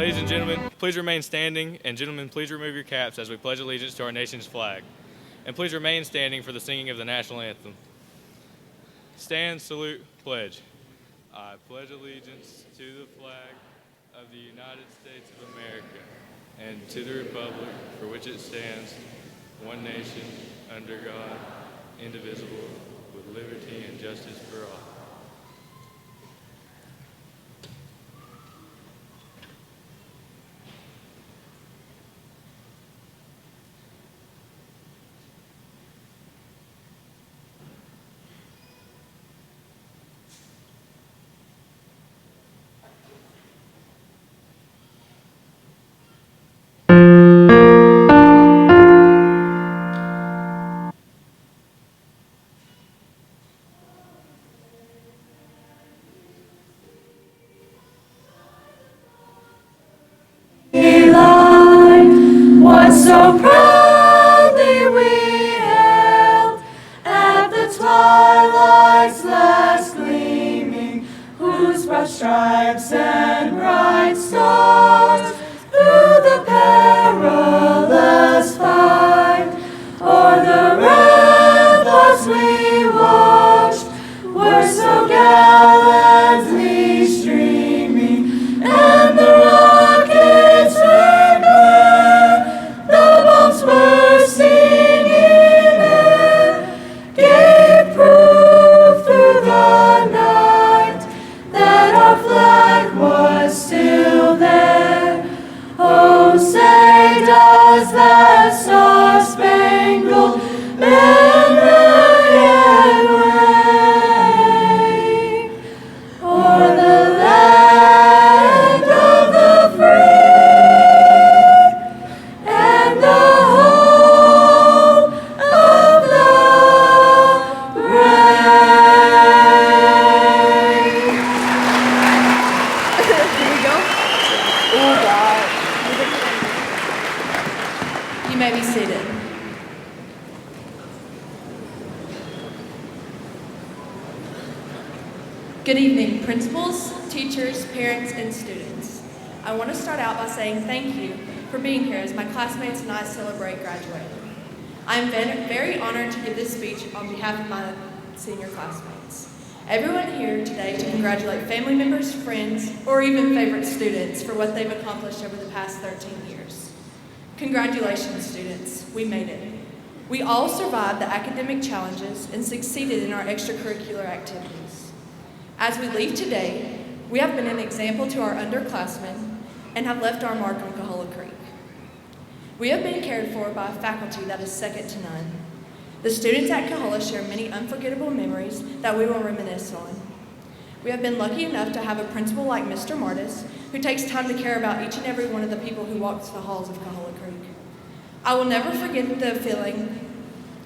Ladies and gentlemen, please remain standing, and gentlemen, please remove your caps as we pledge allegiance to our nation's flag. And please remain standing for the singing of the national anthem. Stand, salute, pledge. I pledge allegiance to the flag of the United States of America and to the republic for which it stands, one nation, under God, indivisible, with liberty and justice for all. So proudly we hailed at the twilight's last gleaming, whose broad stripes and bright stars through the perilous fight o'er the ramparts we watched were so gallantly streaming, and the rockets bursting in air gave proof through the night that our flag was still there. Oh, say does that star-spangled banner yet wave o'er the land of the free and the You may be seated. Good evening, principals, teachers, parents, and students. I want to start out by saying thank you for being here as my classmates and I celebrate graduating. I am very honored to give this speech on behalf of my senior classmates. Everyone here today to congratulate family members, friends, or even favorite students for what they've accomplished over the past 13 years. Congratulations, students. We made it. We all survived the academic challenges and succeeded in our extracurricular activities. As we leave today, we have been an example to our underclassmen and have left our mark on Coahulla Creek. We have been cared for by a faculty that is second to none. The students at Coahulla share many unforgettable memories that we will reminisce on. We have been lucky enough to have a principal like Mr. Martis, who takes time to care about each and every one of the people who walks the halls of Coahulla Creek. I will never forget the feeling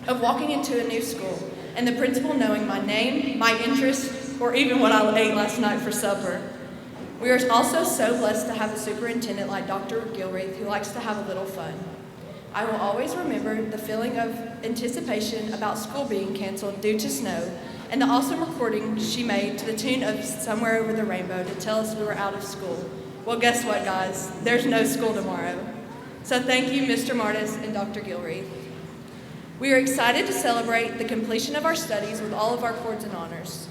of walking into a new school and the principal knowing my name, my interests, or even what I ate last night for supper. We are also so blessed to have a superintendent like Dr. Gilreath, who likes to have a little fun. I will always remember the feeling of anticipation about school being canceled due to snow, and the awesome recording she made to the tune of Somewhere Over the Rainbow to tell us we were out of school. Well, guess what, guys? There's no school tomorrow. So thank you, Mr. Martis and Dr. Gilreath. We are excited to celebrate the completion of our studies with all of our cords and honors.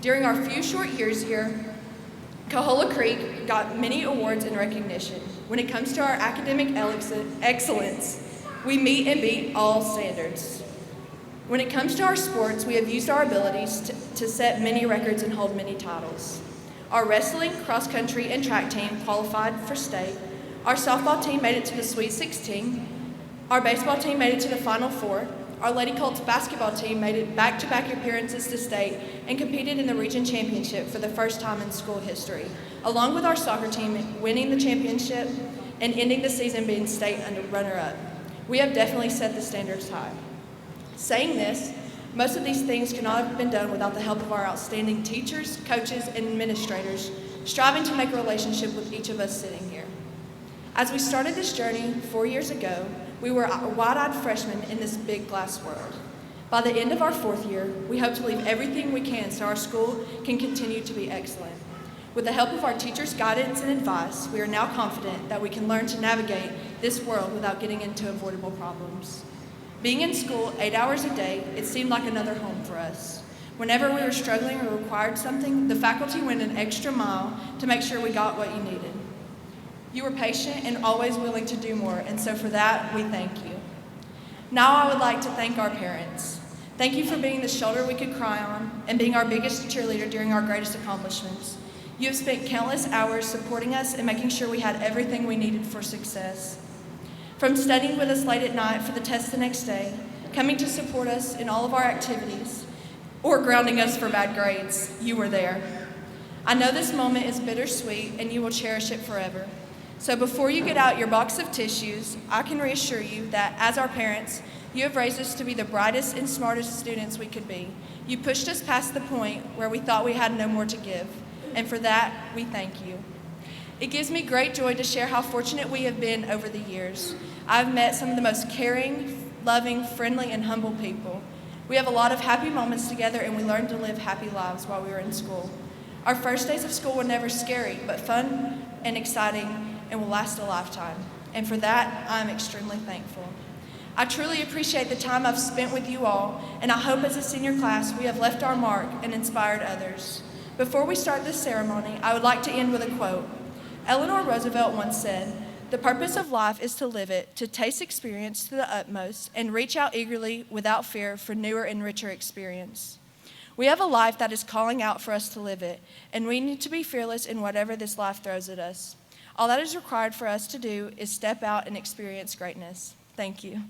During our few short years here, Coahulla Creek got many awards and recognition. When it comes to our academic excellence, we meet and beat all standards. When it comes to our sports, we have used our abilities to set many records and hold many titles. Our wrestling, cross country, and track team qualified for state. Our softball team made it to the Sweet 16. Our baseball team made it to the Final Four. Our Lady Colts basketball team made it back-to-back appearances to state and competed in the region championship for the first time in school history, along with our soccer team winning the championship and ending the season being state runner-up. We have definitely set the standards high. Saying this, most of these things could not have been done without the help of our outstanding teachers, coaches, and administrators, striving to make a relationship with each of us sitting here. As we started this journey 4 years ago, we were wide-eyed freshmen in this big glass world. By the end of our fourth year, we hope to leave everything we can so our school can continue to be excellent. With the help of our teachers' guidance and advice, we are now confident that we can learn to navigate this world without getting into avoidable problems. Being in school 8 hours a day, it seemed like another home for us. Whenever we were struggling or required something, the faculty went an extra mile to make sure we got what you needed. You were patient and always willing to do more, and so for that, we thank you. Now I would like to thank our parents. Thank you for being the shoulder we could cry on and being our biggest cheerleader during our greatest accomplishments. You have spent countless hours supporting us and making sure we had everything we needed for success. From studying with us late at night for the test the next day, coming to support us in all of our activities, or grounding us for bad grades, you were there. I know this moment is bittersweet and you will cherish it forever. So before you get out your box of tissues, I can reassure you that as our parents, you have raised us to be the brightest and smartest students we could be. You pushed us past the point where we thought we had no more to give, and for that, we thank you. It gives me great joy to share how fortunate we have been over the years. I've met some of the most caring, loving, friendly, and humble people. We have a lot of happy moments together, and we learned to live happy lives while we were in school. Our first days of school were never scary, but fun and exciting, and will last a lifetime. And for that, I'm extremely thankful. I truly appreciate the time I've spent with you all, and I hope as a senior class we have left our mark and inspired others. Before we start this ceremony, I would like to end with a quote. Eleanor Roosevelt once said, "The purpose of life is to live it, to taste experience to the utmost, and reach out eagerly without fear for newer and richer experience." We have a life that is calling out for us to live it, and we need to be fearless in whatever this life throws at us. All that is required for us to do is step out and experience greatness. Thank you.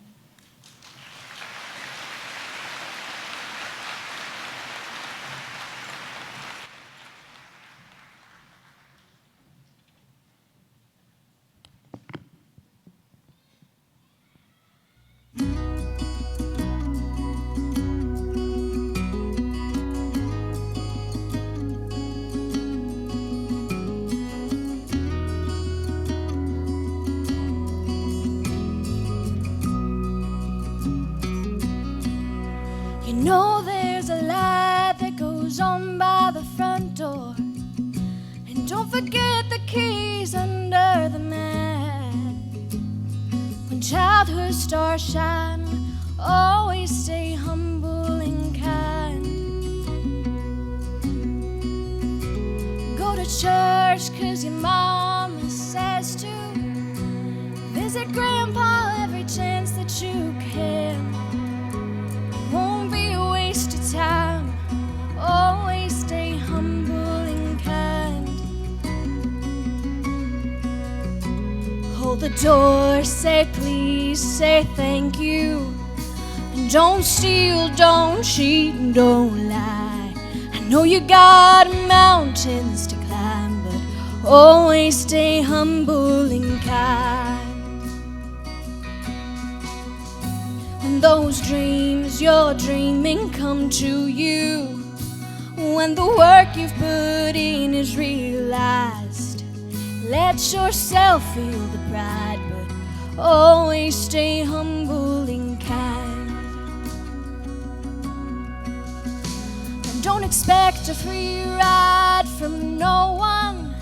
You know there's a light that goes on by the front door, and don't forget the keys under the mat. When childhood stars shine, always stay humble and kind. Go to church 'cause your mama says to. Visit grandpa every chance that you can. Won't be a waste of time. Always stay humble and kind. Hold the door, say please, say thank you. And don't steal, don't cheat, and don't lie. I know you got mountains to climb, but always stay humble and kind. When those dreams you're dreaming come to you, when the work you've put in is realized, let yourself feel the pride, but always stay humble and kind. And don't expect a free ride from no one,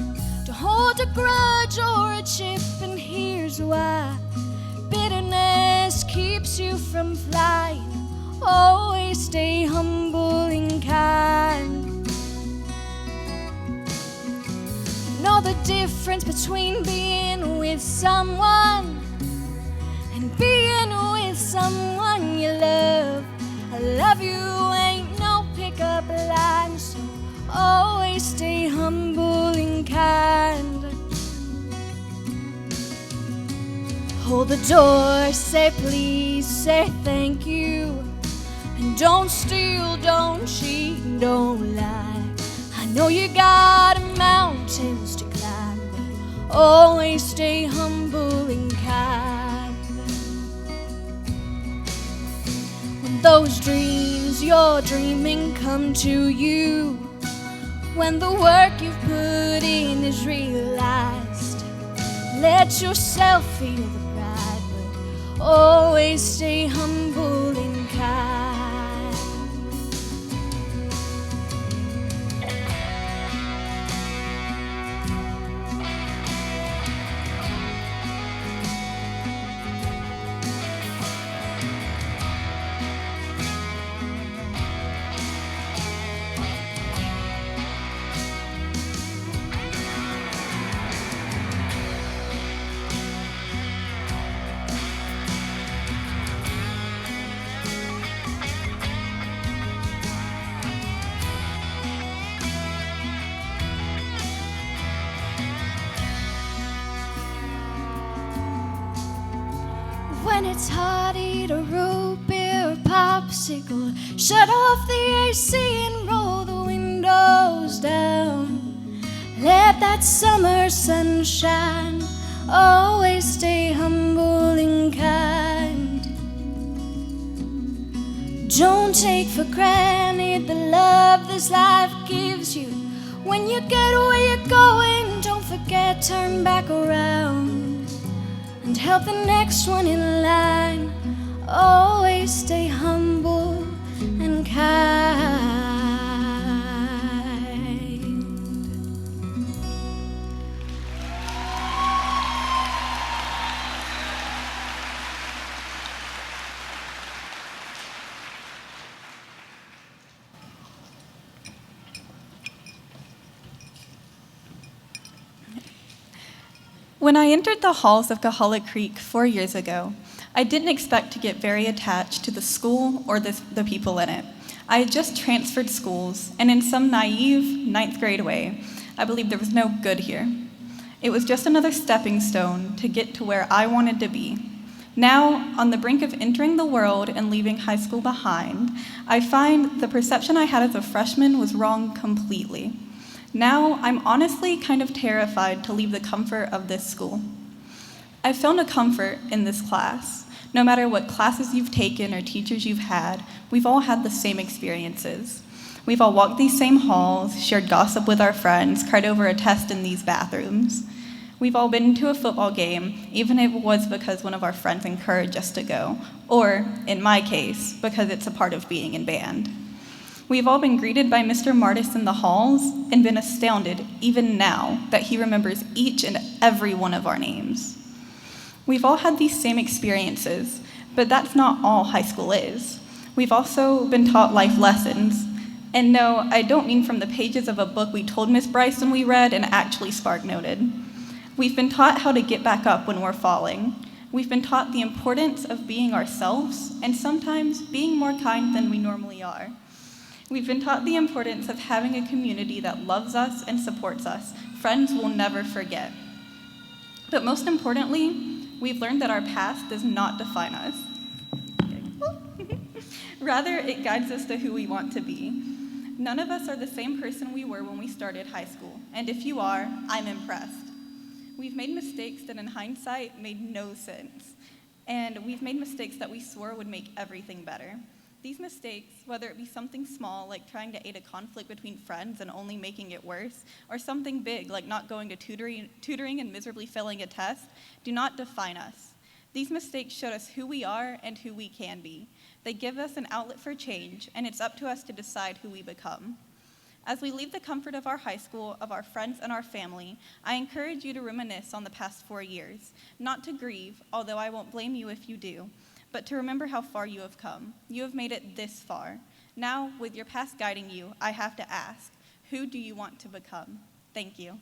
to hold a grudge or a chip, and here's why. Bitterness keeps you from flying. Always stay humble and kind. Know the difference between being with someone and being with someone you love. I love you ain't no pickup line, so always stay humble and kind. Hold the door, say please, say thank you. And don't steal, don't cheat, and don't lie. I know you got mountains to climb, but always stay humble and kind. When those dreams you're dreaming come to you, when the work you've put in is realized, let yourself feel the always stay humble and kind. it's hot, eat a root beer or popsicle. Shut off the AC and roll the windows down. Let that summer sunshine always stay humble and kind. Don't take for granted the love this life gives you. When you get where you're going, don't forget, turn back around and help the next one in line. Always stay humble and kind. When I entered the halls of Coahulla Creek 4 years ago, I didn't expect to get very attached to the school or the people in it. I had just transferred schools, and in some naive 9th grade way, I believed there was no good here. It was just another stepping stone to get to where I wanted to be. Now, on the brink of entering the world and leaving high school behind, I find the perception I had as a freshman was wrong completely. Now, I'm honestly kind of terrified to leave the comfort of this school. I've found a comfort in this class. No matter what classes you've taken or teachers you've had, we've all had the same experiences. We've all walked these same halls, shared gossip with our friends, cried over a test in these bathrooms. We've all been to a football game, even if it was because one of our friends encouraged us to go, or, in my case, because it's a part of being in band. We've all been greeted by Mr. Martis in the halls and been astounded, even now, that he remembers each and every one of our names. We've all had these same experiences, but that's not all high school is. We've also been taught life lessons. And no, I don't mean from the pages of a book we told Miss Bryson we read and actually spark noted. We've been taught how to get back up when we're falling. We've been taught the importance of being ourselves and sometimes being more kind than we normally are. We've been taught the importance of having a community that loves us and supports us, friends we'll never forget. But most importantly, we've learned that our past does not define us. Rather, it guides us to who we want to be. None of us are the same person we were when we started high school, and if you are, I'm impressed. We've made mistakes that in hindsight made no sense, and we've made mistakes that we swore would make everything better. These mistakes, whether it be something small like trying to aid a conflict between friends and only making it worse, or something big like not going to tutoring and miserably failing a test, do not define us. These mistakes showed us who we are and who we can be. They give us an outlet for change, and it's up to us to decide who we become. As we leave the comfort of our high school, of our friends, and our family, I encourage you to reminisce on the past 4 years, not to grieve, although I won't blame you if you do, but to remember how far you have come. You have made it this far. Now, with your past guiding you, I have to ask, who do you want to become? Thank you.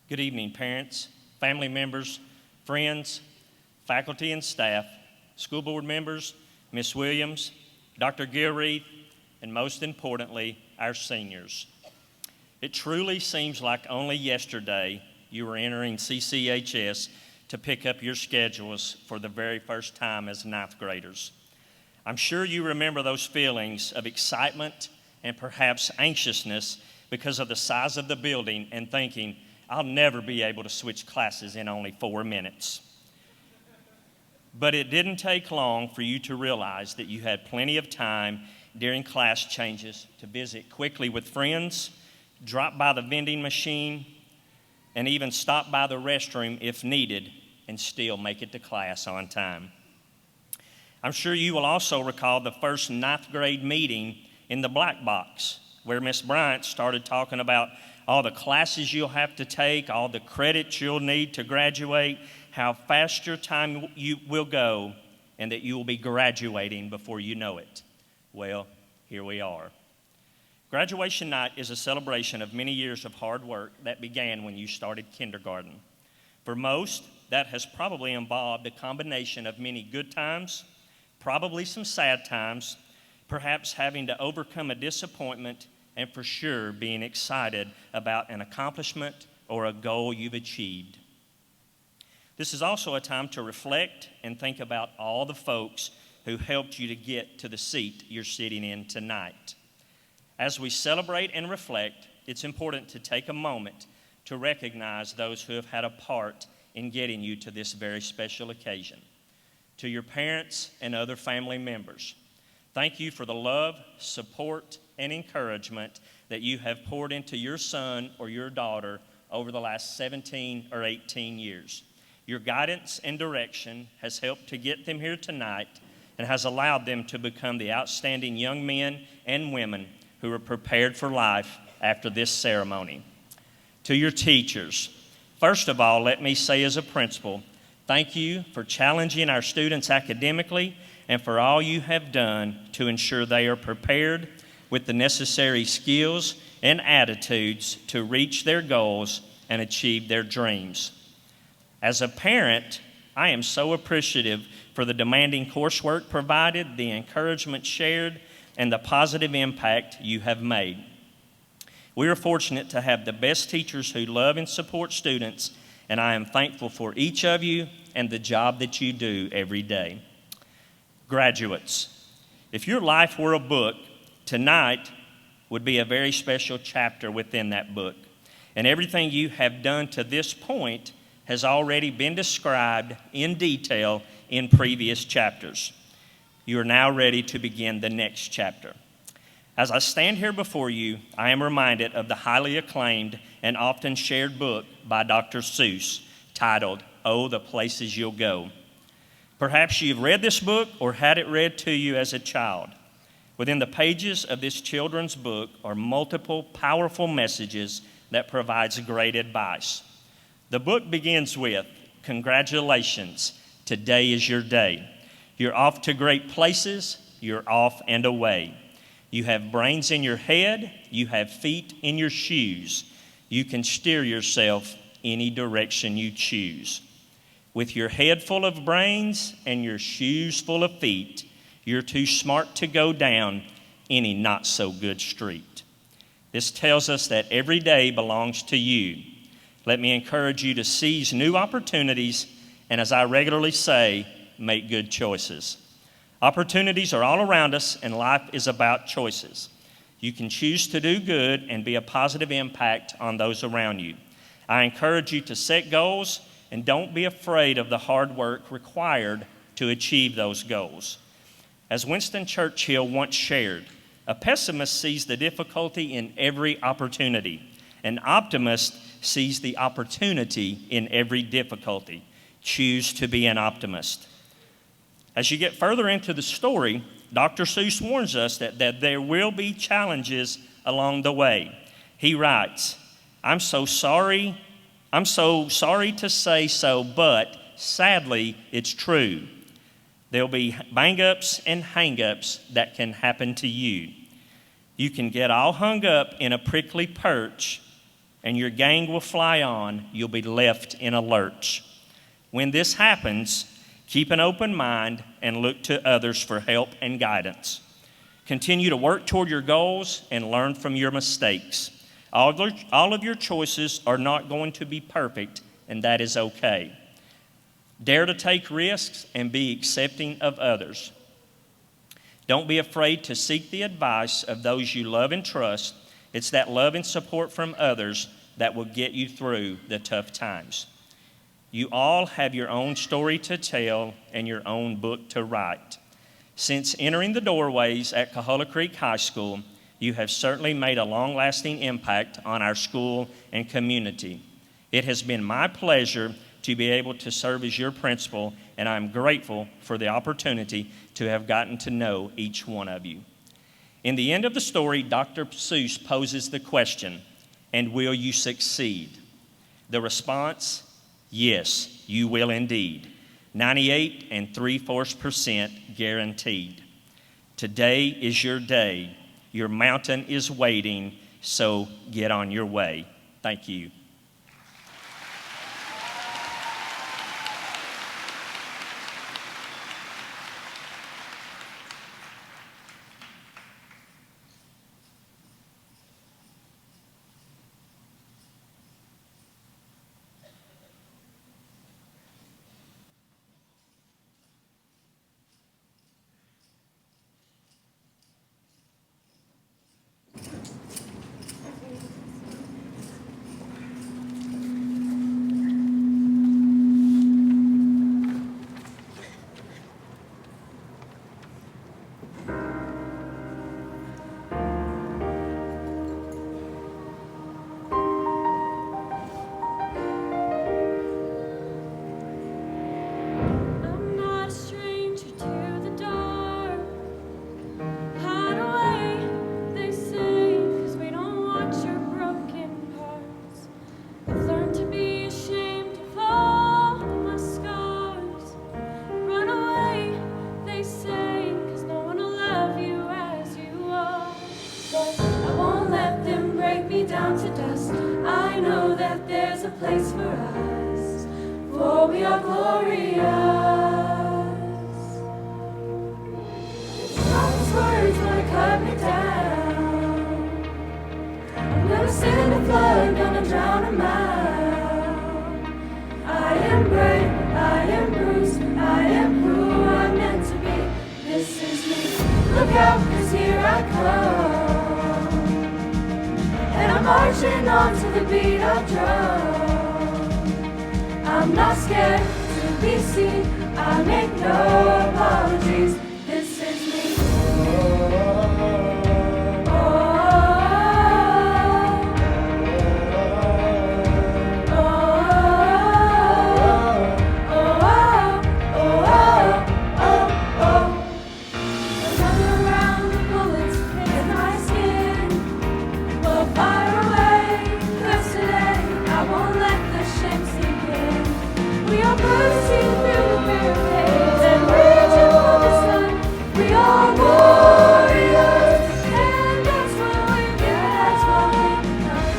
Good evening, parents, family members, friends, faculty and staff, school board members, Ms. Williams, Dr. Gilreath, and most importantly, our seniors. It truly seems like only yesterday you were entering CCHS to pick up your schedules for the very first time as ninth graders. I'm sure you remember those feelings of excitement and perhaps anxiousness because of the size of the building and thinking, I'll never be able to switch classes in only 4 minutes. But it didn't take long for you to realize that you had plenty of time during class changes to visit quickly with friends, drop by the vending machine, and even stop by the restroom if needed and still make it to class on time. I'm sure you will also recall the first ninth grade meeting in the black box where Miss Bryant started talking about all the classes you'll have to take, all the credits you'll need to graduate, how fast your time will go, and that you will be graduating before you know it. Well, here we are. Graduation night is a celebration of many years of hard work that began when you started kindergarten. For most, that has probably involved a combination of many good times, probably some sad times, perhaps having to overcome a disappointment, and for sure being excited about an accomplishment or a goal you've achieved. This is also a time to reflect and think about all the folks who helped you to get to the seat you're sitting in tonight. As we celebrate and reflect, it's important to take a moment to recognize those who have had a part in getting you to this very special occasion. To your parents and other family members, thank you for the love, support, and encouragement that you have poured into your son or your daughter over the last 17 or 18 years. Your guidance and direction has helped to get them here tonight and has allowed them to become the outstanding young men and women who are prepared for life after this ceremony. To your teachers, first of all, let me say as a principal, thank you for challenging our students academically and for all you have done to ensure they are prepared with the necessary skills and attitudes to reach their goals and achieve their dreams. As a parent, I am so appreciative for the demanding coursework provided, the encouragement shared, and the positive impact you have made. We are fortunate to have the best teachers who love and support students, and I am thankful for each of you and the job that you do every day. Graduates, if your life were a book, tonight would be a very special chapter within that book, and everything you have done to this point has already been described in detail in previous chapters. You are now ready to begin the next chapter. As I stand here before you, I am reminded of the highly acclaimed and often shared book by Dr. Seuss titled, "Oh, the Places You'll Go." Perhaps you've read this book or had it read to you as a child. Within the pages of this children's book are multiple powerful messages that provides great advice. The book begins with, "Congratulations, today is your day. You're off to great places, you're off and away. You have brains in your head, you have feet in your shoes. You can steer yourself any direction you choose. With your head full of brains and your shoes full of feet, you're too smart to go down any not-so-good street." This tells us that every day belongs to you. Let me encourage you to seize new opportunities, and as I regularly say, make good choices. Opportunities are all around us, and life is about choices. You can choose to do good and be a positive impact on those around you. I encourage you to set goals, and don't be afraid of the hard work required to achieve those goals. As Winston Churchill once shared, a pessimist sees the difficulty in every opportunity. An optimist sees the opportunity in every difficulty. Choose to be an optimist. As you get further into the story, Dr. Seuss warns us that there will be challenges along the way. He writes, I'm so sorry to say so, but sadly, it's true. There'll be bang-ups and hang-ups that can happen to you. You can get all hung up in a prickly perch, and your gang will fly on. You'll be left in a lurch. When this happens, keep an open mind and look to others for help and guidance. Continue to work toward your goals and learn from your mistakes. All of your choices are not going to be perfect, and that is okay. Dare to take risks and be accepting of others. Don't be afraid to seek the advice of those you love and trust. It's that love and support from others that will get you through the tough times. You all have your own story to tell and your own book to write. Since entering the doorways at Coahulla Creek High School, you have certainly made a long-lasting impact on our school and community. It has been my pleasure to be able to serve as your principal, and I'm grateful for the opportunity to have gotten to know each one of you. In the end of the story, Dr. Seuss poses the question, and will you succeed? The response, yes, you will indeed. 98 3/4% guaranteed. Today is your day. Your mountain is waiting, so get on your way. Thank you. I'm not a stranger to the dark. Hide away, they say, 'cause we don't want your broken parts. I've learned to be ashamed of all my scars. Run away, they say, 'cause no one will love you as you are. But I won't let them break me down to dust. I know that there's a place for us, for we are glorious. These words wanna cut me down. I'm gonna send a flood, gonna drown 'em out. I am brave, I am bruised, I am who I'm meant to be. This is me. Look out, 'cause here I come. And I'm marching on to the beat of drum. I'm not scared to be seen. I make no apologies. This is me. Oh, Another round of bullets in my skin will fire away. 'Cause today I won't let the shame sink in. We are bursting through the barricades and reaching for the sun. We are warriors, and that's what we become.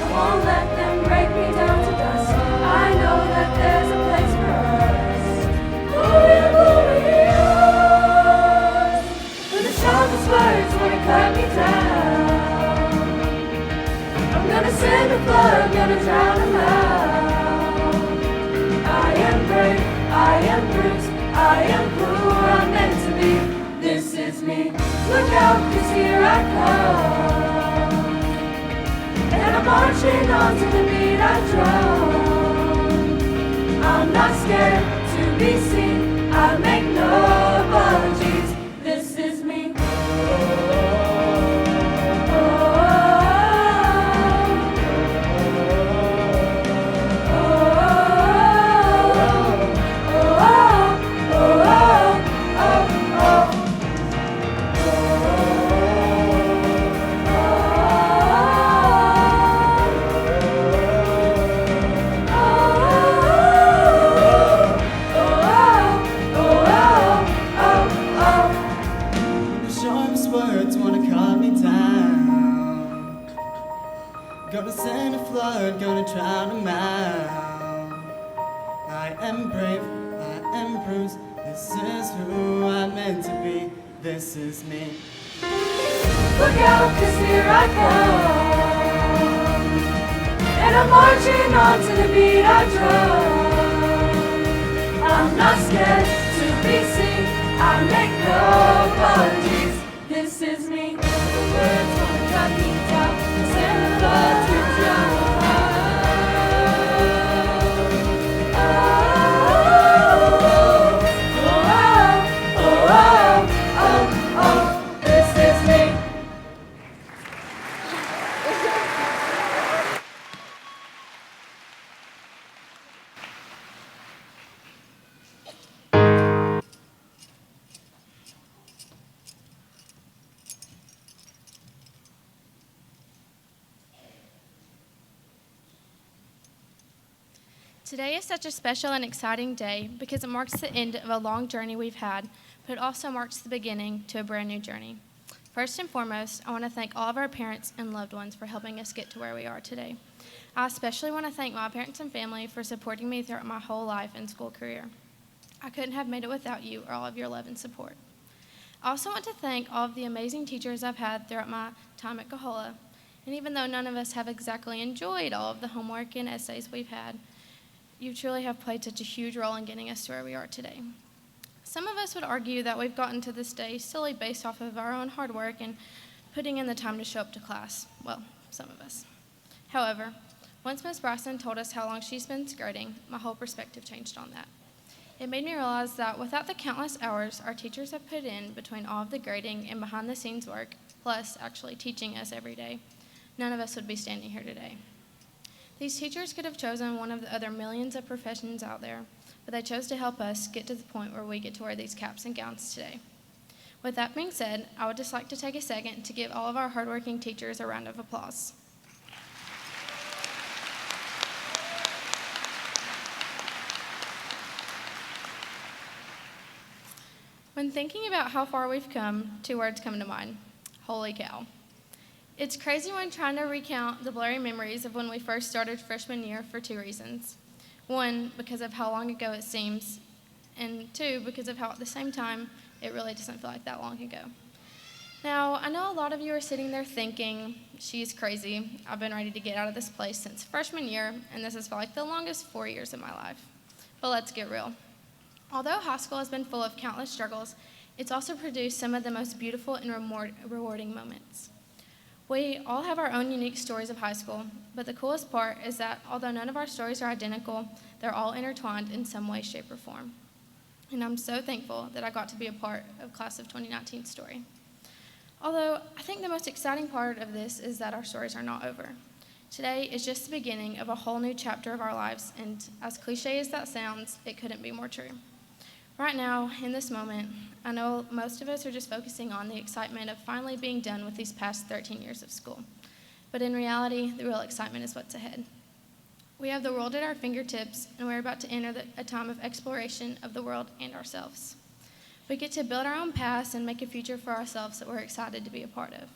I won't let them break me down to dust. I know that there's a place for us. We are glorious. When the sharpest words wanna cut me down, I'm gonna send a flood, gonna drown 'em out. I am brave, I am bruised, I am who I'm meant to be. This is me. Look out, 'cause here I come. And I'm marching on to the beat I drum. I'm not scared to be seen. I make no apologies. This is me. The sharpest words wanna cut me down. Gonna send a flood, gonna drown 'em out. I am brave, I am bruised. This is who I'm meant to be. This is me. Look out, 'cause here I come. And I'm marching on to the beat I drum. I'm not scared to be seen. I make no apologies. This is me. The words won't cut me down. Send the blood to drown 'em out. This is me. Today is such a special and exciting day because it marks the end of a long journey we've had, but it also marks the beginning to a brand new journey. First and foremost, I want to thank all of our parents and loved ones for helping us get to where we are today. I especially want to thank my parents and family for supporting me throughout my whole life and school career. I couldn't have made it without you or all of your love and support. I also want to thank all of the amazing teachers I've had throughout my time at Coahulla. And even though none of us have exactly enjoyed all of the homework and essays we've had, you truly have played such a huge role in getting us to where we are today. Some of us would argue that we've gotten to this day solely based off of our own hard work and putting in the time to show up to class. Well, some of us. However, once Ms. Bryson told us how long she's been skirting, my whole perspective changed on that. It made me realize that without the countless hours our teachers have put in between all of the grading and behind-the-scenes work, plus actually teaching us every day, none of us would be standing here today. These teachers could have chosen one of the other millions of professions out there, but they chose to help us get to the point where we get to wear these caps and gowns today. With that being said, I would just like to take a second to give all of our hardworking teachers a round of applause. When thinking about how far we've come, two words come to mind: holy cow. It's crazy when trying to recount the blurry memories of when we first started freshman year for two reasons. One, because of how long ago it seems, and two, because of how at the same time it really doesn't feel like that long ago. Now, I know a lot of you are sitting there thinking, she's crazy. I've been ready to get out of this place since freshman year, and this has felt like the longest 4 years of my life. But let's get real. Although high school has been full of countless struggles, it's also produced some of the most beautiful and rewarding moments. We all have our own unique stories of high school, but the coolest part is that although none of our stories are identical, they're all intertwined in some way, shape, or form. And I'm so thankful that I got to be a part of Class of 2019's story. Although I think the most exciting part of this is that our stories are not over. Today is just the beginning of a whole new chapter of our lives, and as cliche as that sounds, it couldn't be more true. Right now, in this moment, I know most of us are just focusing on the excitement of finally being done with these past 13 years of school. But in reality, the real excitement is what's ahead. We have the world at our fingertips, and we're about to enter a time of exploration of the world and ourselves. We get to build our own paths and make a future for ourselves that we're excited to be a part of.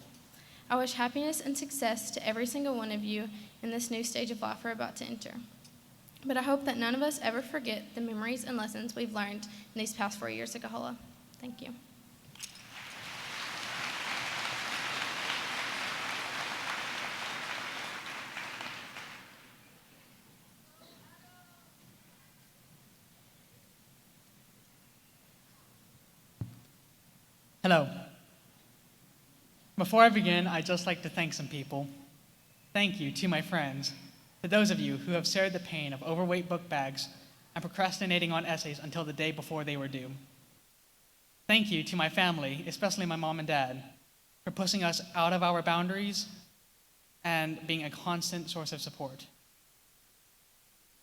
I wish happiness and success to every single one of you in this new stage of life we're about to enter. But I hope that none of us ever forget the memories and lessons we've learned in these past 4 years at Coahulla. Thank you. Hello. Before I begin, I'd just like to thank some people. Thank you to my friends, to those of you who have shared the pain of overweight book bags and procrastinating on essays until the day before they were due. Thank you to my family, especially my mom and dad, for pushing us out of our boundaries and being a constant source of support.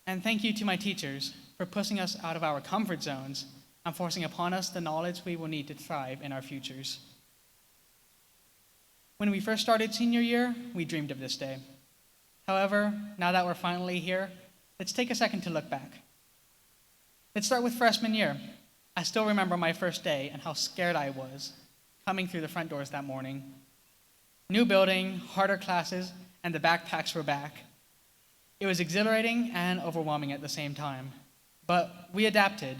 And thank you to my teachers for pushing us out of our comfort zones and forcing upon us the knowledge we will need to thrive in our futures. When we first started senior year, we dreamed of this day. However, now that we're finally here, let's take a second to look back. Let's start with freshman year. I still remember my first day and how scared I was coming through the front doors that morning. New building, harder classes, and the backpacks were back. It was exhilarating and overwhelming at the same time, but we adapted,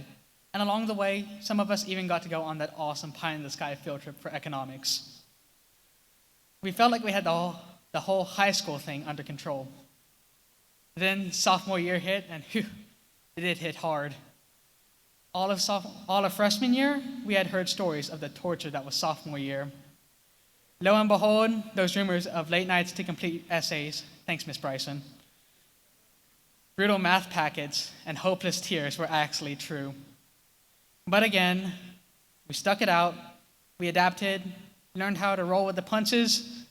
and along the way, some of us even got to go on that awesome pie-in-the-sky field trip for economics. We felt like we had the whole high school thing under control. Then sophomore year hit, and whew, it did hit hard. All of freshman year, we had heard stories of the torture that was sophomore year. Lo and behold, those rumors of late nights to complete essays, thanks Miss Bryson, brutal math packets, and hopeless tears were actually true. But again, we stuck it out, we adapted, learned how to roll with the punches,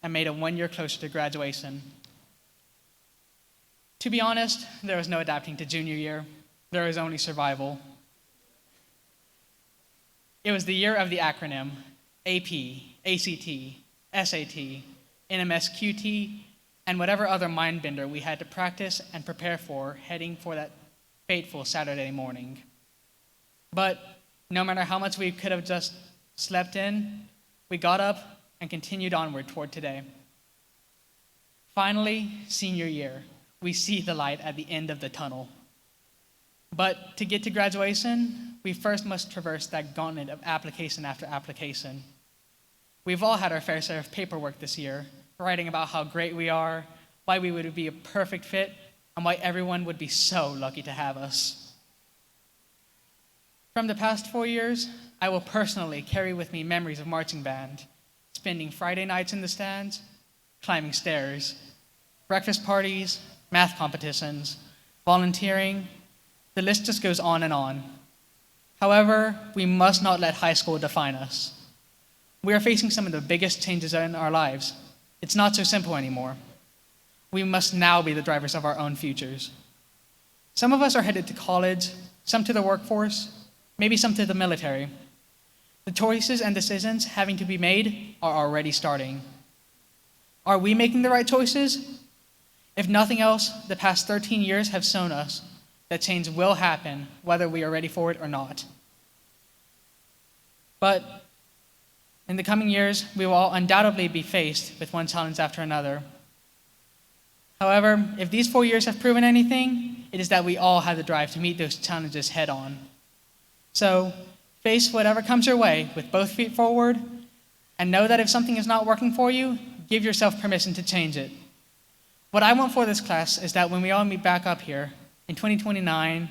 and made it 1 year closer to graduation. To be honest, there was no adapting to junior year. There was only survival. It was the year of the acronym AP, ACT, SAT, NMSQT, and whatever other mind bender we had to practice and prepare for heading for that fateful Saturday morning. But no matter how much we could have just slept in, We got up and continued onward toward today. Finally, senior year, we see the light at the end of the tunnel. But to get to graduation, we first must traverse that gauntlet of application after application. We've all had our fair share of paperwork this year, writing about how great we are, why we would be a perfect fit, and why everyone would be so lucky to have us. From the past 4 years, I will personally carry with me memories of marching band, spending Friday nights in the stands, climbing stairs, breakfast parties, math competitions, volunteering. The list just goes on and on. However, we must not let high school define us. We are facing some of the biggest changes in our lives. It's not so simple anymore. We must now be the drivers of our own futures. Some of us are headed to college, some to the workforce, maybe some to the military. The choices and decisions having to be made are already starting. Are we making the right choices? If nothing else, the past 13 years have shown us that change will happen, whether we are ready for it or not. But in the coming years, we will all undoubtedly be faced with one challenge after another. However, if these 4 years have proven anything, it is that we all have the drive to meet those challenges head on. So, face whatever comes your way with both feet forward, and know that if something is not working for you, give yourself permission to change it. What I want for this class is that when we all meet back up here in 2029,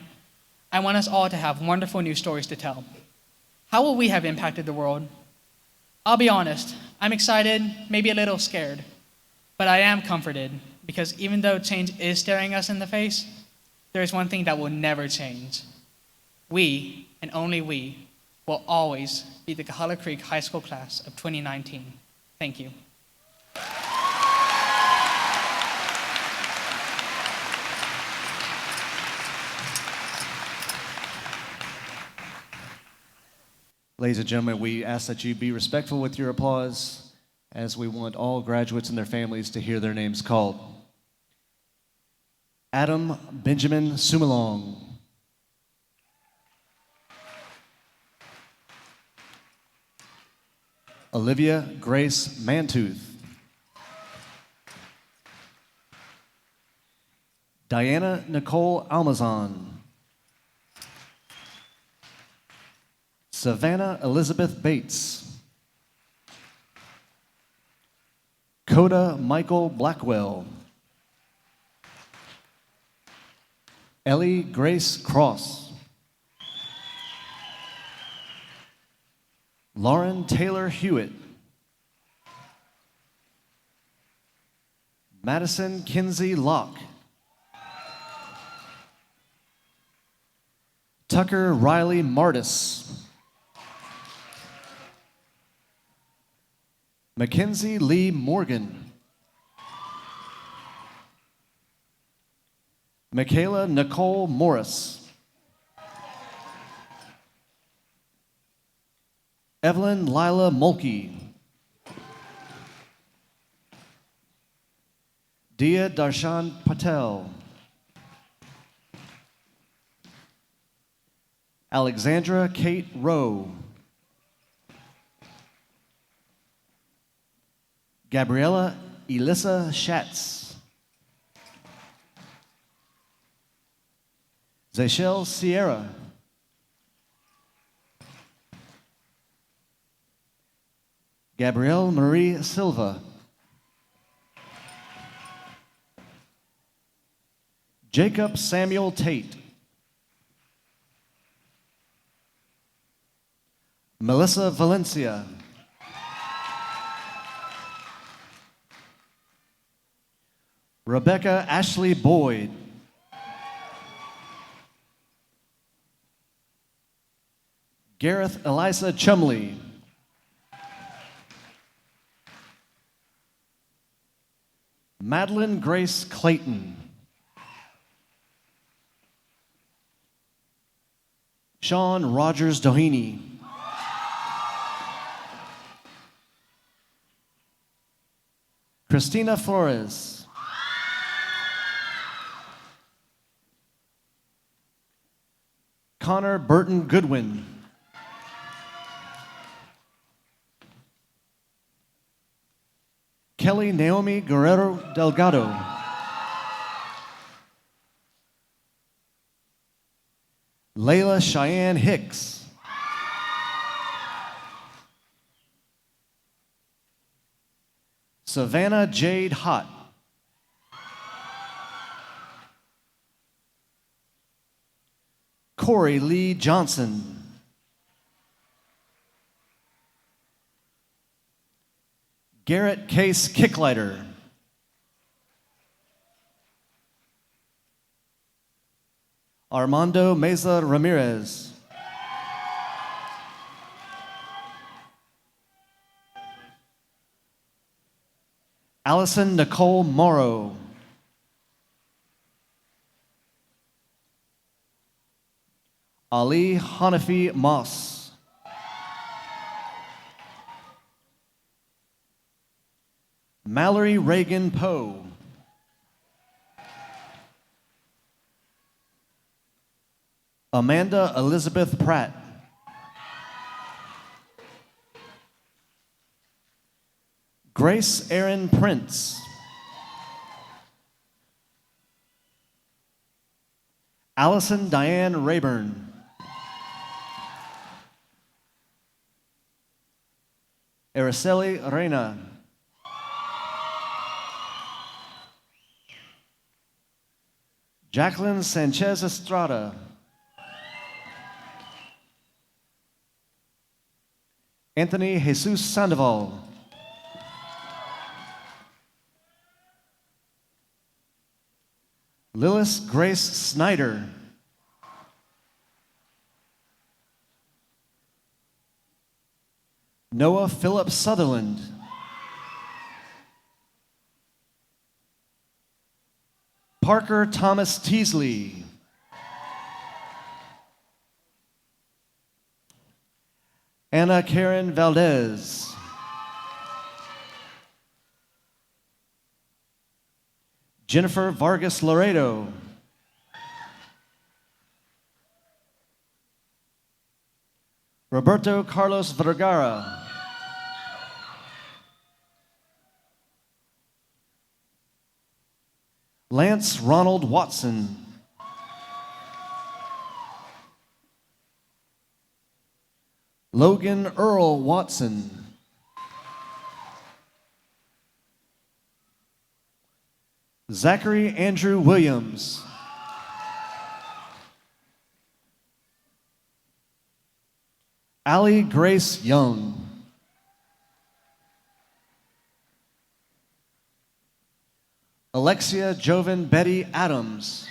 I want us all to have wonderful new stories to tell. How will we have impacted the world? I'll be honest, I'm excited, maybe a little scared, but I am comforted because even though change is staring us in the face, there is one thing that will never change. We, and only we, will always be the Coahulla Creek High School class of 2019. Thank you. Ladies and gentlemen, we ask that you be respectful with your applause as we want all graduates and their families to hear their names called. Adam Benjamin Sumalong. Olivia Grace Mantooth. Diana Nicole Almazan. Savannah Elizabeth Bates. Coda Michael Blackwell. Ellie Grace Cross. Lauren Taylor Hewitt. Madison Kinsey Locke. Tucker Riley Martis. Mackenzie Lee Morgan. Michaela Nicole Morris. Evelyn Lila Mulkey. Dia Darshan Patel. Alexandra Kate Rowe. Gabriella Elissa Schatz. Zaychelle Sierra. Gabrielle Marie Silva. Jacob Samuel Tate. Melissa Valencia. Rebecca Ashley Boyd. Gareth Elisa Chumley. Madeline Grace Clayton. Sean Rogers Doheny. Christina Flores. Connor Burton Goodwin. Kelly Naomi Guerrero Delgado. Layla Cheyenne Hicks. Savannah Jade Hott. Corey Lee Johnson. Garrett Case Kicklighter. Armando Meza Ramirez. Allison Nicole Morrow. Ali Hanafi Moss. Mallory Reagan Poe. Amanda Elizabeth Pratt. Grace Erin Prince. Allison Diane Rayburn. Araceli Reina. Jacqueline Sanchez Estrada. Anthony Jesus Sandoval. Lillis Grace Snyder. Noah Philip Sutherland. Parker Thomas Teasley. Anna Karen Valdez. Jennifer Vargas Laredo. Roberto Carlos Vergara. Lance Ronald Watson. Logan Earl Watson. Zachary Andrew Williams. Allie Grace Young. Alexia Jovan Betty Adams.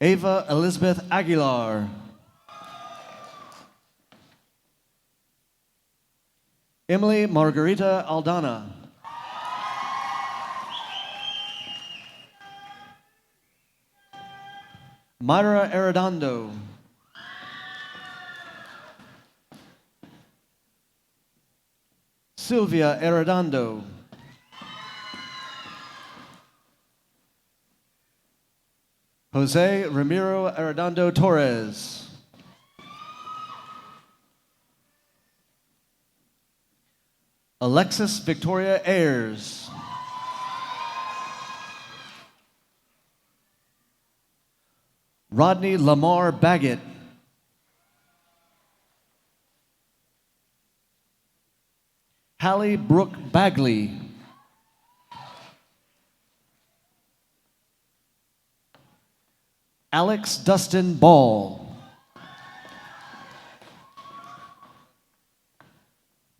Ava Elizabeth Aguilar. Emily Margarita Aldana. Myra Arredondo. Sylvia Arredondo. Jose Ramiro Arredondo Torres. Alexis Victoria Ayers. Rodney Lamar Baggett. Hallie Brooke Bagley. Alex Dustin Ball.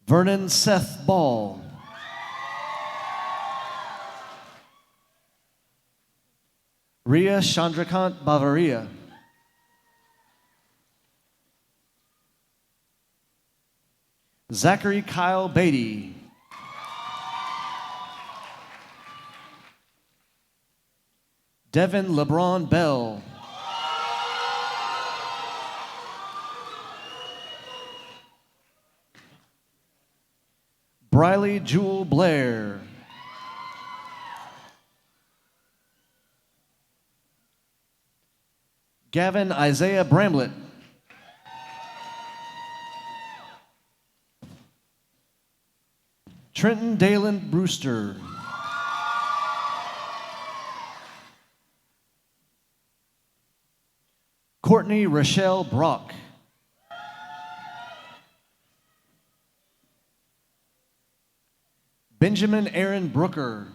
Vernon Seth Ball. Ria Chandrakant Bavaria. Zachary Kyle Beatty. Devin LeBron Bell. Briley Jewel Blair. Gavin Isaiah Bramlett. Trenton Dalen Brewster. Courtney Rochelle Brock. Benjamin Aaron Brooker.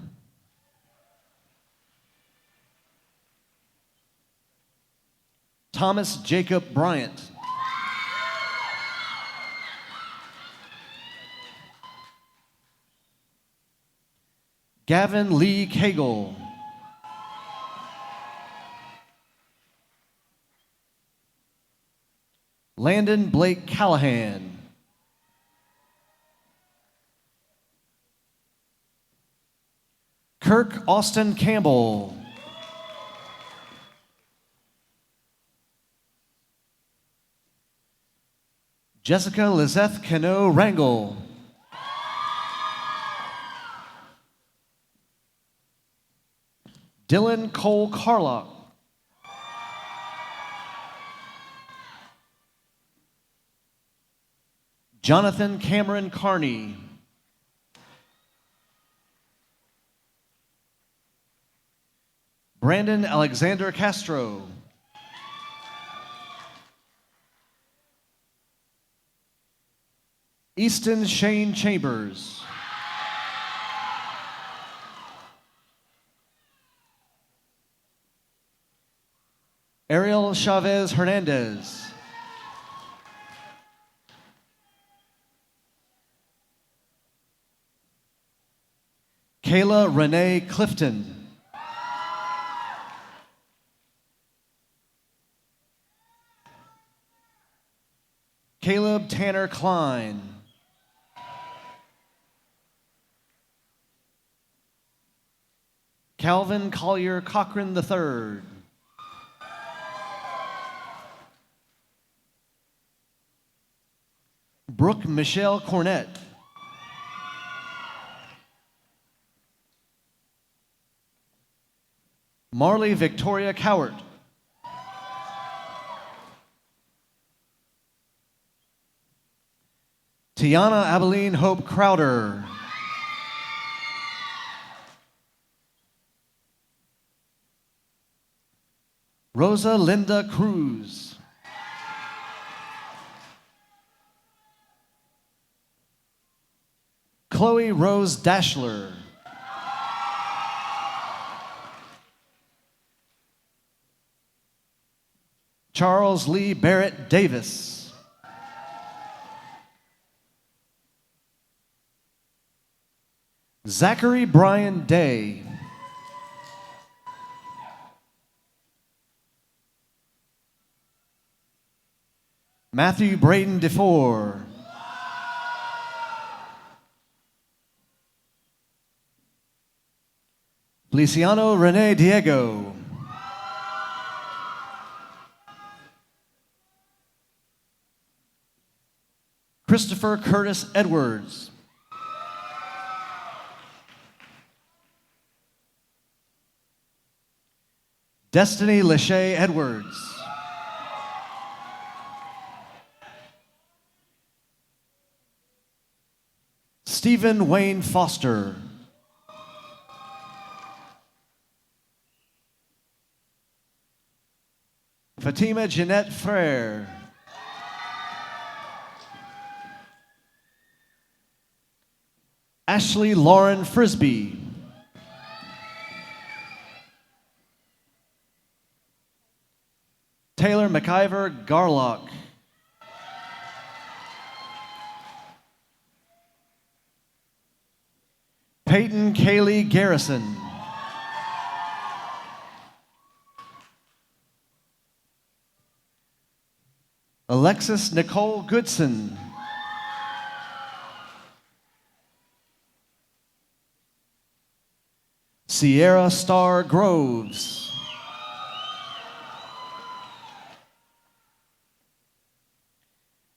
Thomas Jacob Bryant. Gavin Lee Cagle. Landon Blake Callahan. Kirk Austin Campbell. Jessica Lizeth Cano Rangel. Dylan Cole Carlock. Jonathan Cameron Carney. Brandon Alexander Castro. Easton Shane Chambers. Ariel Chavez Hernandez. Kayla Renee Clifton. Caleb Tanner Klein. Calvin Collier Cochran III. Brooke Michelle Cornett. Marley Victoria Cowart. Tiana Abilene Hope Crowder. Rosa Linda Cruz. Chloe Rose Dashler. Charles Lee Barrett Davis. Zachary Brian Day. Matthew Braden DeFore. Feliciano Rene Diego. Christopher Curtis Edwards. Destiny Lachey Edwards. Stephen Wayne Foster. Fatima Jeanette Frere. Ashley Lauren Frisbee. Taylor McIver Garlock. Peyton Kaylee Garrison. Alexis Nicole Goodson. Sierra Star Groves.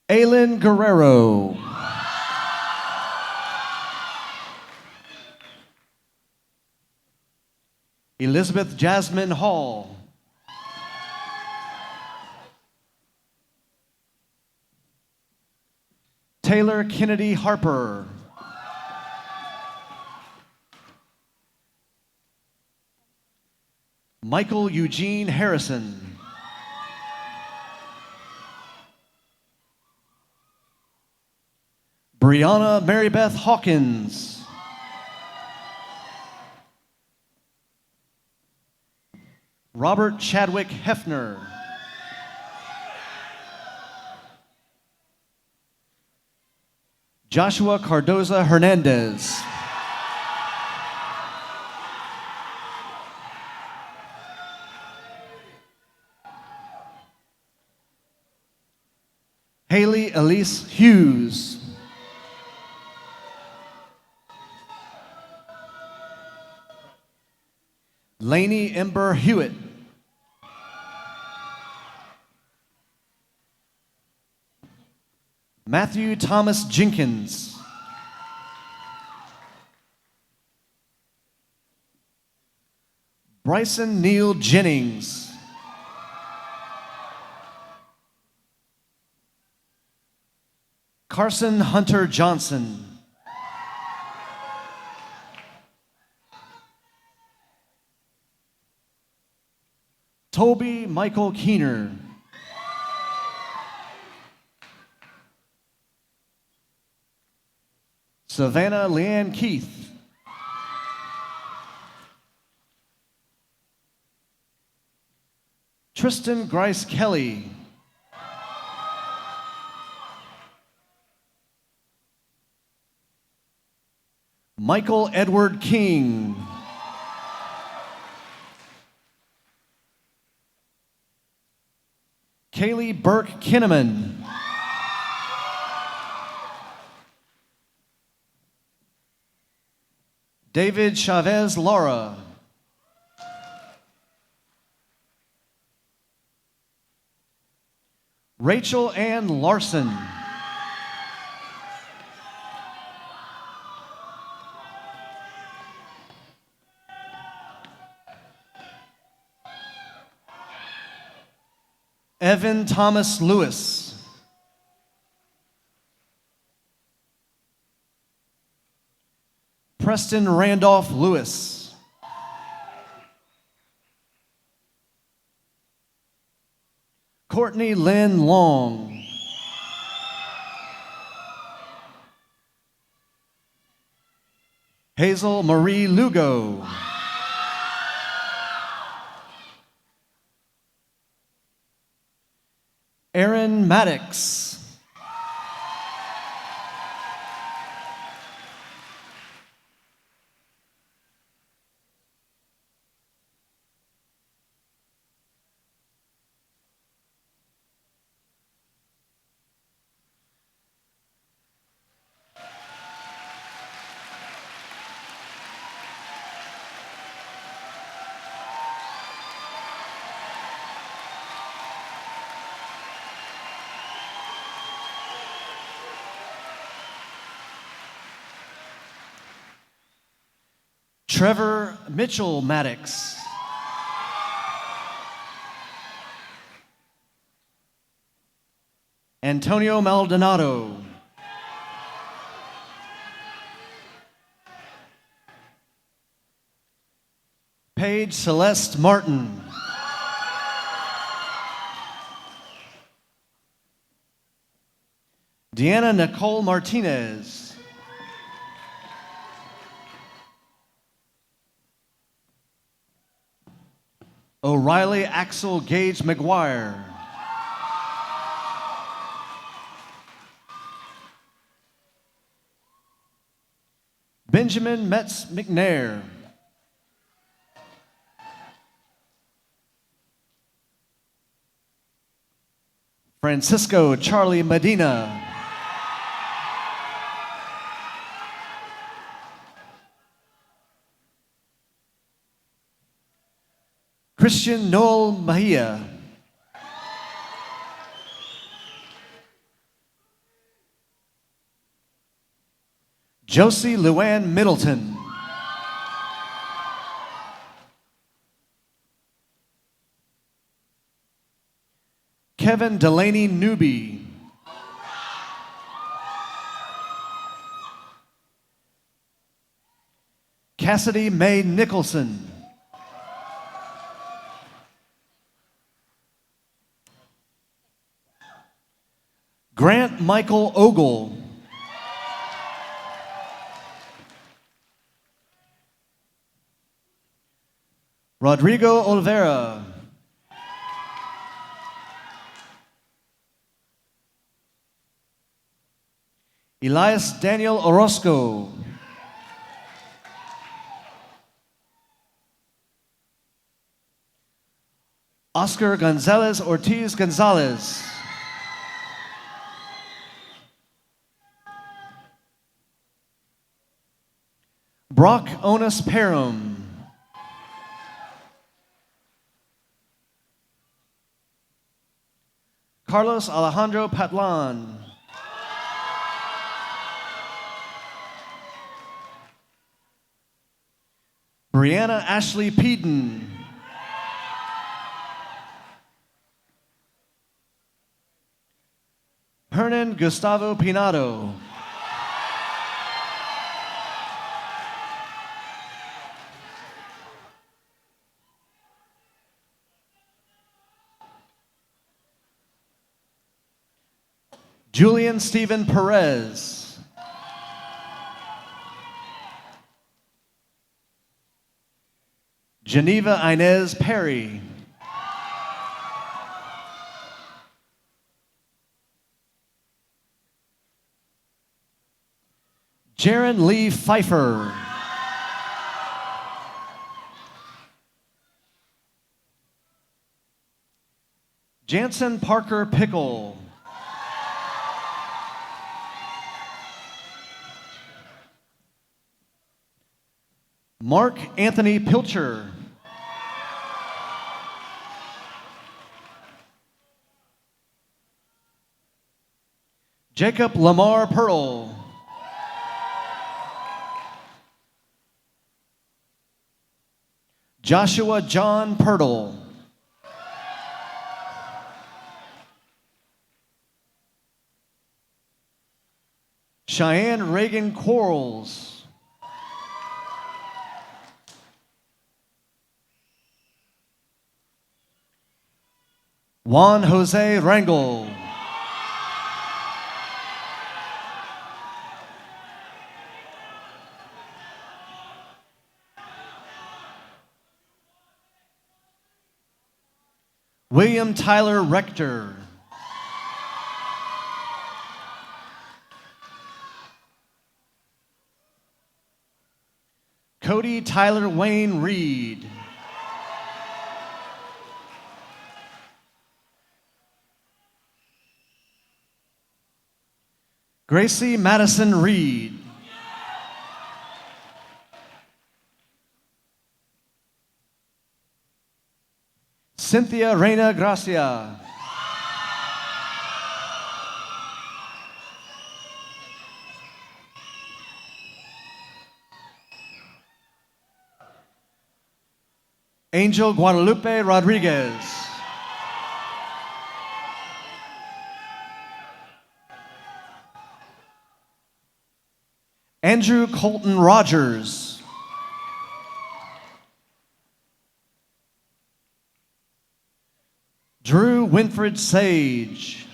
Aylin Guerrero. Elizabeth Jasmine Hall. Taylor Kennedy Harper. Michael Eugene Harrison. Brianna Marybeth Hawkins. Robert Chadwick Hefner. Joshua Cardoza Hernandez. Haley Elise Hughes. Lainey Ember Hewitt. Matthew Thomas Jenkins. Bryson Neal Jennings. Carson Hunter Johnson. Toby Michael Keener. Savannah Leanne Keith. Tristan Grice Kelly. Michael Edward King. Kaylee Burke Kinnaman. David Chavez Lara. Rachel Ann Larson. Evan Thomas Lewis. Preston Randolph Lewis. Courtney Lynn Long. Hazel Marie Lugo. Aaron Maddox. Trevor Mitchell Maddox. Antonio Maldonado. Paige Celeste Martin. Deanna Nicole Martinez. O'Reilly Axel Gage McGuire. Benjamin Metz McNair. Francisco Charlie Medina. Christian Noel Mejia. Josie Luann Middleton. Kevin Delaney Newby. Cassidy Mae Nicholson. Grant Michael Ogle. Rodrigo Oliveira. Elias Daniel Orozco. Oscar Gonzalez Ortiz Gonzalez. Brock Onus Parham. Carlos Alejandro Patlan. Brianna Ashley Peden. Hernan Gustavo Pinado. Julian Stephen Perez. Geneva Inez Perry. Jaron Lee Pfeiffer. Jansen Parker Pickle. Mark Anthony Pilcher. Jacob Lamar Pearl. Joshua John Pirtle. Cheyenne Reagan Quarles. Juan Jose Rangel. William Tyler Rector. Cody Tyler Wayne Reed. Gracie Madison Reed. Cynthia Reina Gracia. Angel Guadalupe Rodriguez. Andrew Colton Rogers. Drew Winfred Sage.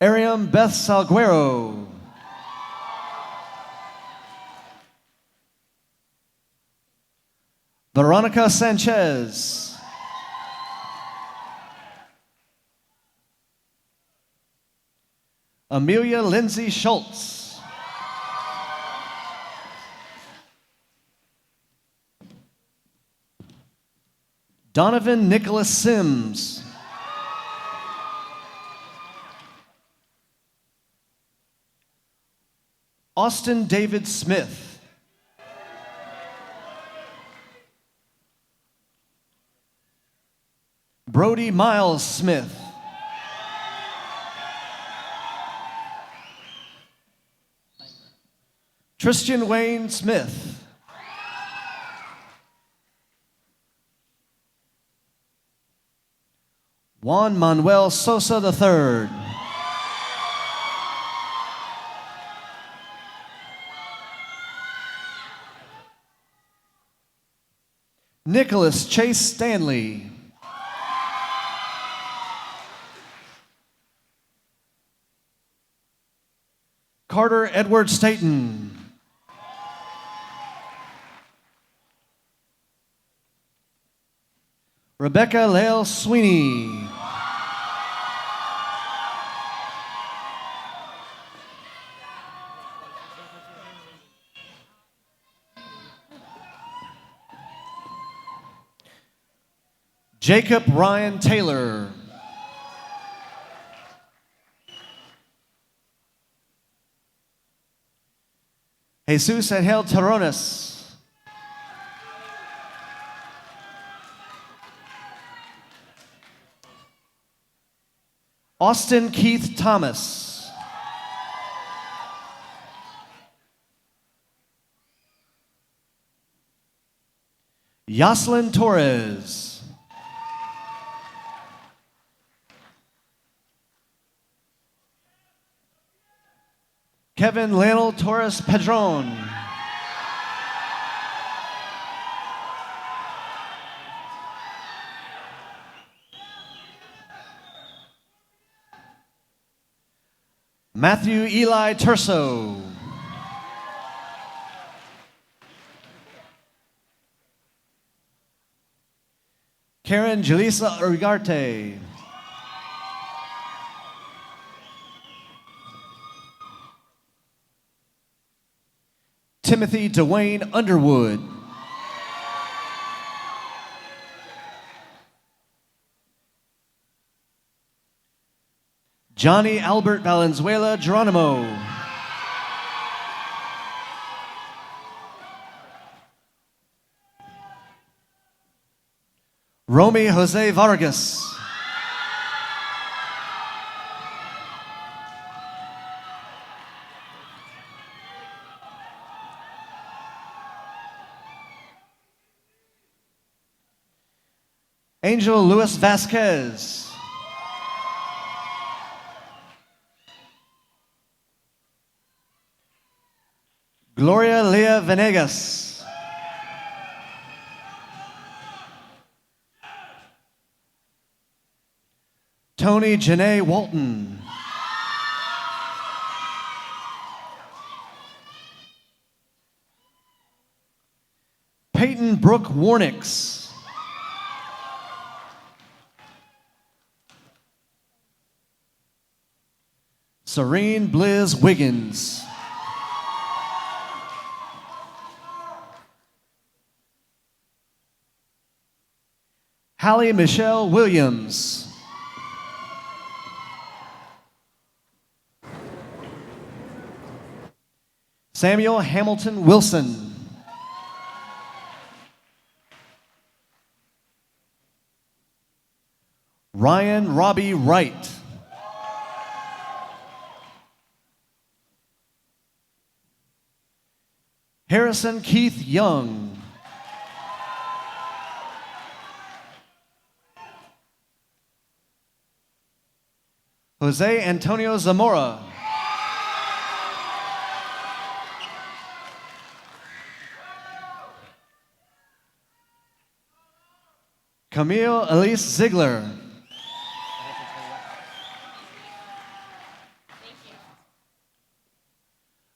Ariam Beth Salguero. Veronica Sanchez. Amelia Lindsay Schultz. Donovan Nicholas Sims. Austin David Smith. Brody Miles Smith. Tristan Wayne Smith. Juan Manuel Sosa III. Nicholas Chase Stanley. Carter Edward Staten. Rebecca Lael Sweeney. Jacob Ryan Taylor. Jesus Angel Terrones. Austin Keith Thomas. Yoslin Torres. Kevin Leonel Torres Pedron. Matthew Eli Terso. Karen Julissa Ugarte. Timothy Dwayne Underwood. Johnny Albert Valenzuela Geronimo. Romy Jose Vargas. Angel Luis Vasquez. Gloria Lea Venegas. Tony Janae Walton. Peyton Brooke Warnix. Serene Blizz Wiggins. Hallie Michelle Williams. Samuel Hamilton Wilson. Ryan Robbie Wright. Harrison Keith Young. Jose Antonio Zamora. Camille Elise Ziegler.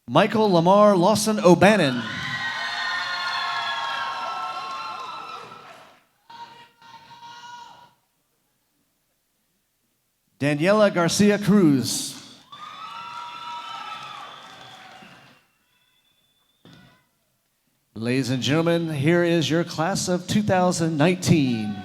Michael Lamar Lawson O'Bannon. Daniela Garcia Cruz. Ladies and gentlemen, here is your class of 2019.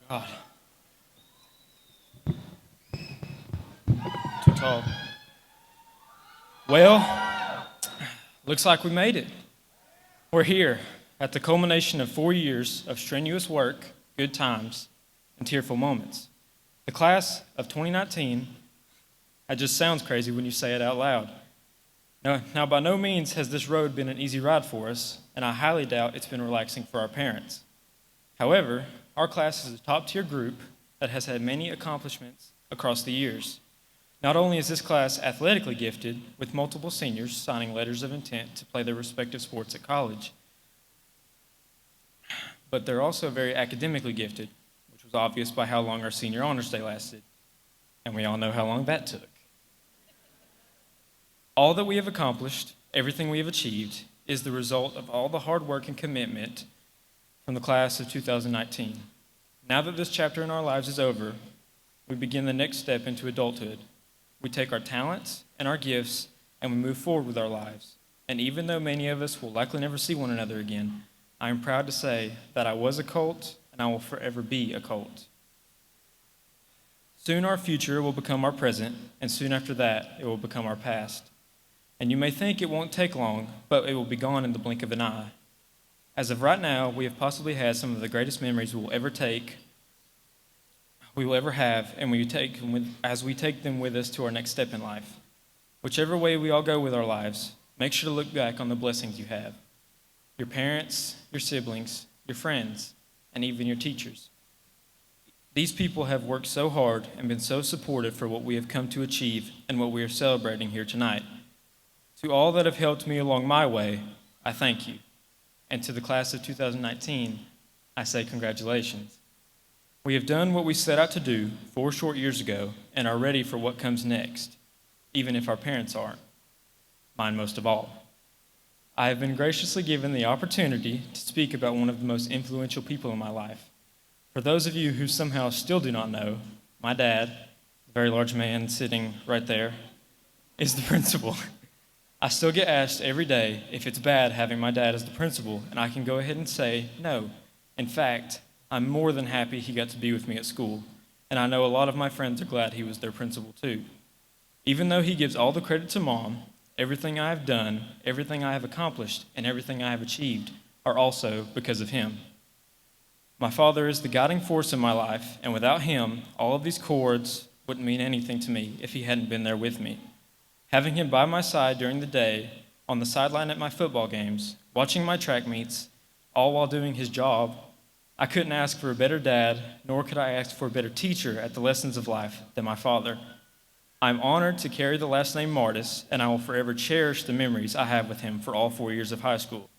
God. Too tall. Well, looks like we made it. We're here at the culmination of 4 years of strenuous work, good times, and tearful moments. The class of 2019, that just sounds crazy when you say it out loud. Now, by no means has this road been an easy ride for us, and I highly doubt it's been relaxing for our parents. However, our class is a top-tier group that has had many accomplishments across the years. Not only is this class athletically gifted, with multiple seniors signing letters of intent to play their respective sports at college, but they're also very academically gifted, which was obvious by how long our senior honors day lasted, and we all know how long that took. All that we have accomplished, everything we have achieved, is the result of all the hard work and commitment from the class of 2019. Now that this chapter in our lives is over, we begin the next step into adulthood. We take our talents and our gifts and we move forward with our lives. And even though many of us will likely never see one another again, I am proud to say that I was a Colt and I will forever be a Colt. Soon our future will become our present, and soon after that, it will become our past. And you may think it won't take long, but it will be gone in the blink of an eye. As of right now, we have possibly had some of the greatest memories we will ever have, and as we take them with us to our next step in life. Whichever way we all go with our lives, make sure to look back on the blessings you have. Your parents, your siblings, your friends, and even your teachers. These people have worked so hard and been so supportive for what we have come to achieve and what we are celebrating here tonight. To all that have helped me along my way, I thank you. And to the class of 2019, I say congratulations. We have done what we set out to do 4 short years ago and are ready for what comes next, even if our parents aren't. Mine most of all. I have been graciously given the opportunity to speak about one of the most influential people in my life. For those of you who somehow still do not know, my dad, the very large man sitting right there, is the principal. I still get asked every day if it's bad having my dad as the principal, and I can go ahead and say no. In fact, I'm more than happy he got to be with me at school, and I know a lot of my friends are glad he was their principal too. Even though he gives all the credit to Mom, everything I have done, everything I have accomplished, and everything I have achieved are also because of him. My father is the guiding force in my life, and without him, all of these chords wouldn't mean anything to me if he hadn't been there with me. Having him by my side during the day, on the sideline at my football games, watching my track meets, all while doing his job, I couldn't ask for a better dad, nor could I ask for a better teacher at the lessons of life than my father. I'm honored to carry the last name Martis, and I will forever cherish the memories I have with him for all 4 years of high school.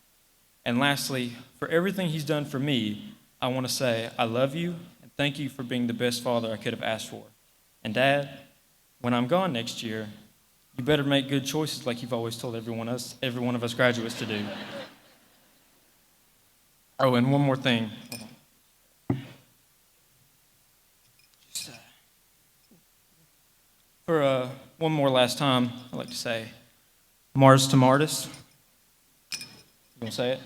And lastly, for everything he's done for me, I want to say I love you and thank you for being the best father I could have asked for. And Dad, when I'm gone next year, you better make good choices like you've always told every one of us graduates to do. Oh, and one more thing. For one more last time, I'd like to say, Mars to Martis. You want to say it?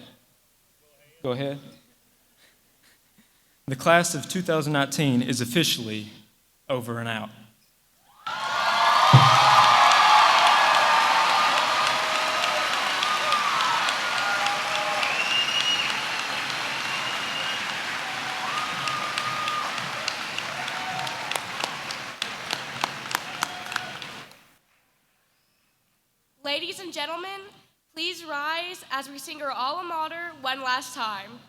Go ahead. The class of 2019 is officially over and out. Ladies and gentlemen, please rise as we sing our alma mater one last time.